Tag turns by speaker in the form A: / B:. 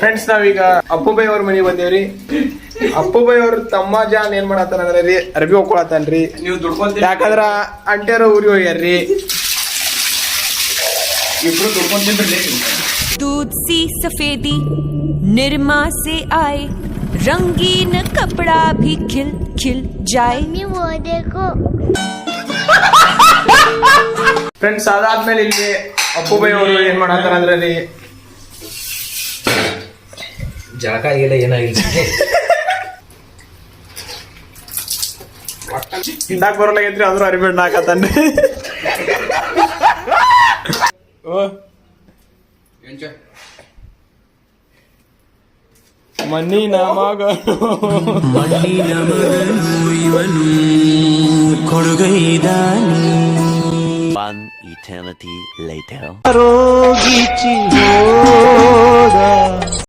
A: Friends ನಾವೀಗ ಅಪ್ಪುಬಾಯಿ ಅವ್ರ ಮನೆಗೆ ಬಂದೇವ್ರಿ. ಅಪ್ಪುಬಾಯಿ ಅವ್ರ ತಮ್ಮ ಜಾನ್ ಏನ್ ಮಾಡತ್ತಾನಂದ್ರ ರೀ ಅರ್ಬಿ ಹೋಗ್ಕೊಳತಾನ್ರಿ.
B: ನೀವು ದುಡ್ಕೊಂತೀರಿ
A: ಯಾಕಂದ್ರ ಅಂಟ್ಯಾರ ಊರಿಗೆ ಹೋಗ್ಯಾರ್ರಿ.
B: ಇಬ್ರು ದುಡ್ಕೊಂತಿನ್ರಿ.
C: दूध सी सफेदी निरमा से आए रंगीन कपड़ा भी खिल खिल जाए.
D: वो देखो
A: ಫ್ರೆಂಡ್ಸ್ ಅದಾದ್ಮೇಲೆ ಇಲ್ಲಿ ಅಪ್ಪುಬಾಯಿ ಅವರು ಏನ್ ಮಾಡತ್ತಾರಂದ್ರ ರೀ
B: ಜಳಕ ಆಗಿಲ್ಲ ಏನಾಗಿಲ್ಲ.
A: ಹಿಂದಾಕ್ ಬರೋಲಾಗೈತ್ರಿ ಅಂದ್ರು ಅರಿಬೇಡ್ ಹಾಕತ್ತಾನ್ರಿ. ಮಣ್ಣಿನ ಮಗನು
E: ಇವನು ಕೊಡುಗೈದಾನಿ.
F: One eternity later.
E: ರೋಗಿಚಿ ಹೋದ